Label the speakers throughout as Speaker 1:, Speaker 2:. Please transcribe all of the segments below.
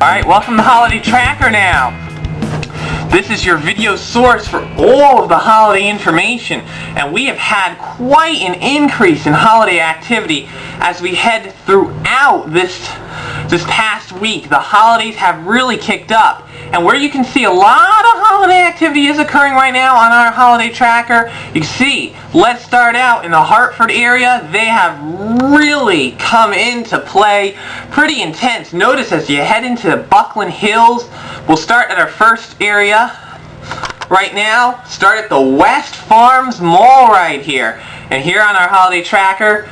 Speaker 1: Alright, welcome to Holiday Tracker now. This is your video source for all of the holiday information, and we have had quite an increase in holiday activity as we head throughout this past week. The holidays have really kicked up, and where you can see a lot of holiday activity is occurring right now on our holiday tracker. You can see, let's start out in the Hartford area. They have really come into play pretty intense. Notice as you head into Buckland Hills, we'll start at our first area right now. Start at the West Farms Mall right here. And here on our holiday tracker,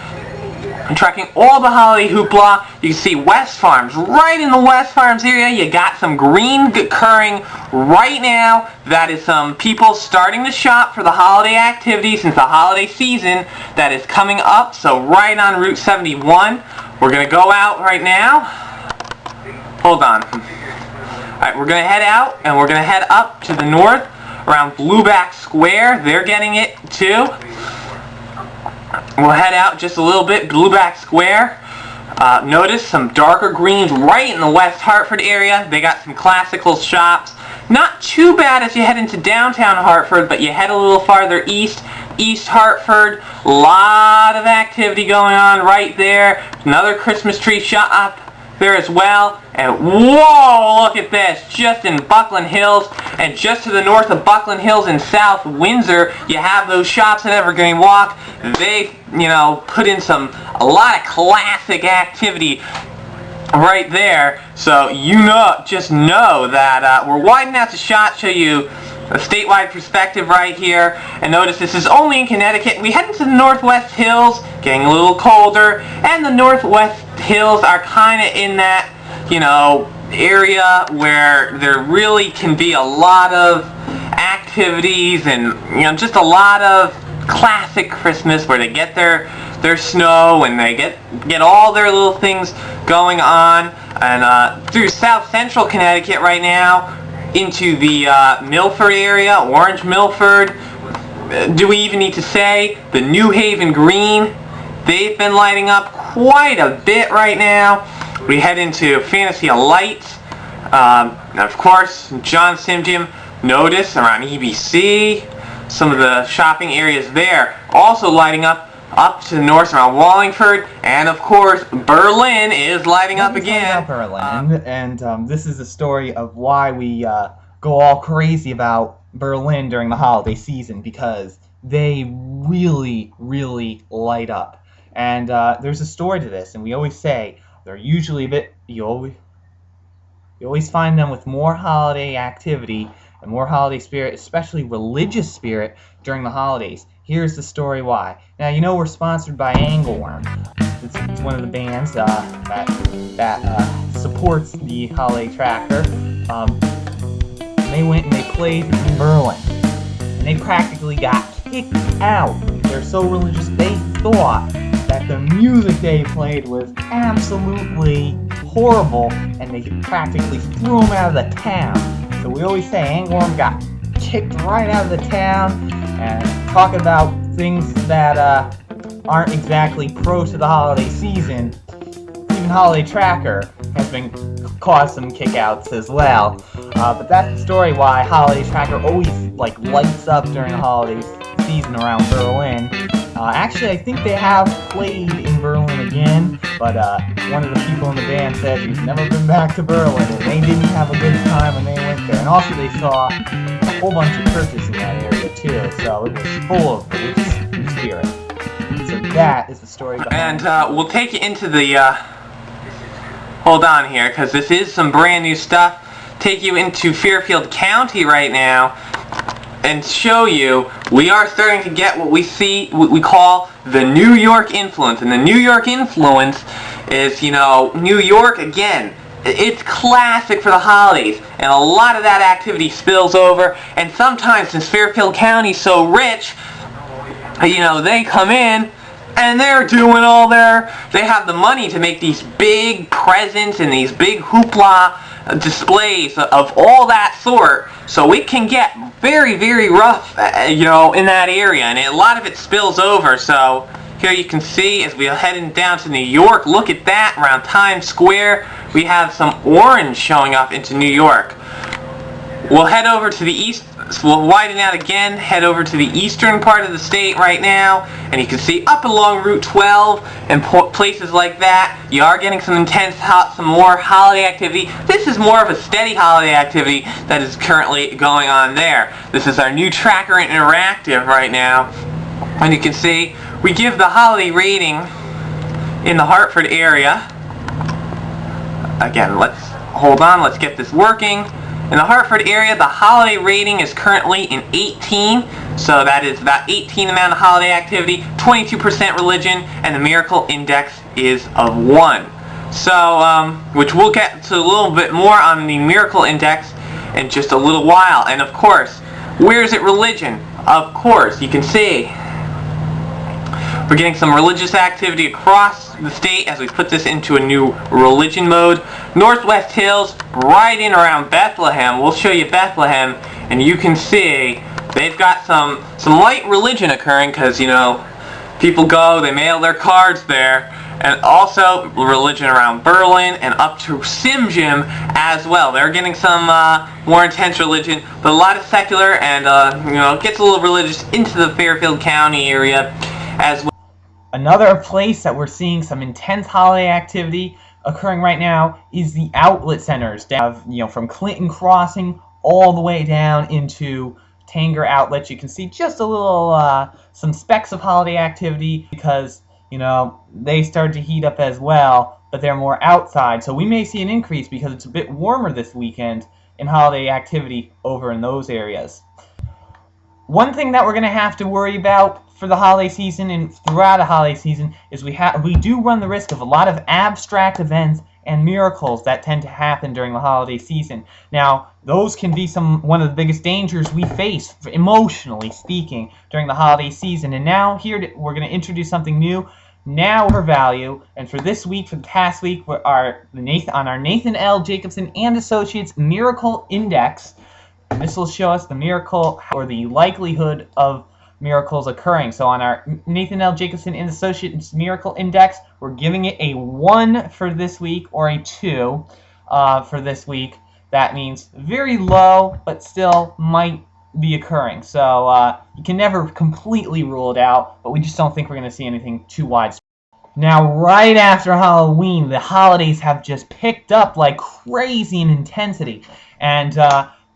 Speaker 1: I'm tracking all the holiday hoopla. You can see West Farms. Right in the West Farms area, you got some green occurring right now. That is some people starting to shop for the holiday activity since the holiday season that is coming up. So right on Route 71. We're going to go out right now. Hold on. Alright, we're going to head out and we're going to head up to the north around Blueback Square. They're getting it too. We'll head out just a little bit, Blueback Square. Notice some darker greens right in the West Hartford area. They got some classical shops. Not too bad as you head into downtown Hartford, but you head a little farther east, East Hartford. A lot of activity going on right there. Another Christmas tree shop up there as well. And whoa, look at this, just in Buckland Hills, and just to the north of Buckland Hills in South Windsor, you have those shops at Evergreen Walk. They, put in a lot of classic activity right there. So just know that we're widening out the shot, show you a statewide perspective right here. And notice this is only in Connecticut. We head into the Northwest Hills, getting a little colder, and the Northwest Hills are kind of in that area where there really can be a lot of activities and just a lot of classic Christmas where they get their snow and they get all their little things going on. And through South Central Connecticut right now into the Milford area, Orange Milford. Do we even need to say the New Haven Green? They've been lighting up quite a bit right now. We head into Fantasy Lights. Of course, John Simjim. Notice around EBC, some of the shopping areas there also lighting up to the north around Wallingford, and of course Berlin is lighting up again.
Speaker 2: Berlin, and this is the story of why we go all crazy about Berlin during the holiday season, because they really, really light up. And there's a story to this, and we always say they're usually a bit. You always find them with more holiday activity and more holiday spirit, especially religious spirit during the holidays. Here's the story why. Now, we're sponsored by Angleworm. It's one of the bands that supports the holiday tracker. They went and they played in Berlin, and they practically got kicked out. They're so religious, they thought that the music they played was absolutely horrible, and they practically threw them out of the town. So we always say Angleworm got kicked right out of the town. And talk about things that aren't exactly pro to the holiday season. Even Holiday Tracker has been caused some kickouts as well. But that's the story why Holiday Tracker always lights up during the holiday season around Berlin. Actually, I think they have played in Berlin again, but one of the people in the band said he's never been back to Berlin, and they didn't have a good time when they went there. And also they saw a whole bunch of churches in that area too, so it was full of religious spirit. So that is the story behind it.
Speaker 1: And we'll take you into the, hold on here, because this is some brand new stuff. Take you into Fairfield County right now and show you we are starting to get what we call the New York influence. And the New York influence is, New York, again, it's classic for the holidays, and a lot of that activity spills over. And sometimes, since Fairfield County's so rich, they come in and they're doing they have the money to make these big presents and these big hoopla displays of all that sort. So it can get very, very rough, in that area, and a lot of it spills over. So Here you can see as we are heading down to New York, look at that, around Times Square, we have some orange showing up into New York. We'll head over to the east, so we'll widen out again, head over to the eastern part of the state right now, and you can see up along Route 12 and places like that, you are getting some some more holiday activity. This is more of a steady holiday activity that is currently going on there. This is our new tracker interactive right now, and you can see we give the holiday rating in the Hartford area. Again, let's hold on, let's get this working. In the Hartford area, the holiday rating is currently in 18, so that is about 18 amount of holiday activity, 22% religion, and the Miracle Index is of 1. So, which we'll get to a little bit more on the Miracle Index in just a little while. And of course, where is it religion? Of course, you can see we're getting some religious activity across the state as we put this into a new religion mode. Northwest Hills, right in around Bethlehem. We'll show you Bethlehem, and you can see they've got some light religion occurring because, you know, people go, they mail their cards there. And also religion around Berlin and up to Simjim as well. They're getting some more intense religion, but a lot of secular and, you know, gets a little religious into the Fairfield County area as well.
Speaker 2: Another place that we're seeing some intense holiday activity occurring right now is the outlet centers, from Clinton Crossing all the way down into Tanger Outlets. You can see just a little, some specks of holiday activity because, you know, they started to heat up as well, but they're more outside. So we may see an increase because it's a bit warmer this weekend in holiday activity over in those areas. One thing that we're going to have to worry about for the holiday season and throughout the holiday season is we do run the risk of a lot of abstract events and miracles that tend to happen during the holiday season. Now, those can be one of the biggest dangers we face, emotionally speaking, during the holiday season. And now we're going to introduce something new, now for value. And for this week, for the past week, on our Nathan L. Jacobson and Associates Miracle Index. And this will show us the miracle or the likelihood of miracles occurring. So on our Nathan L. Jacobson and Associates Miracle Index, we're giving it a 1 for this week or a 2 for this week. That means very low, but still might be occurring. So you can never completely rule it out, but we just don't think we're going to see anything too widespread. Now, right after Halloween, the holidays have just picked up like crazy in intensity, and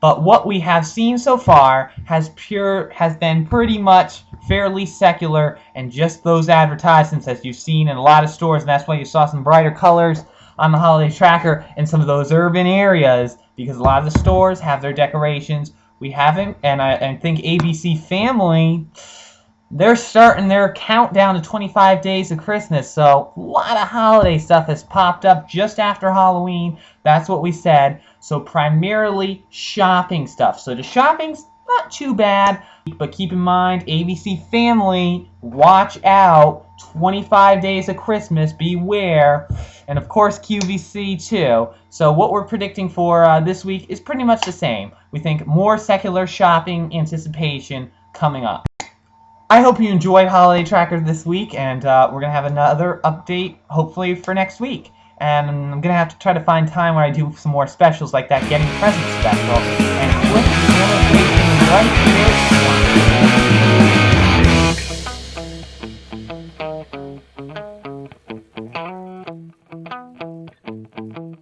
Speaker 2: but what we have seen so far has been pretty much fairly secular and just those advertisements as you've seen in a lot of stores, and that's why you saw some brighter colors on the holiday tracker in some of those urban areas, because a lot of the stores have their decorations. We haven't, and I think ABC Family, they're starting their countdown to 25 days of Christmas, so a lot of holiday stuff has popped up just after Halloween. That's what we said. So primarily shopping stuff. So the shopping's not too bad, but keep in mind, ABC Family, watch out, 25 days of Christmas, beware, and of course QVC too. So what we're predicting for this week is pretty much the same. We think more secular shopping anticipation coming up. I hope you enjoyed Holiday Tracker this week, and we're going to have another update hopefully for next week. And I'm going to have to try to find time where I do some more specials like that Getting Presents special. And click the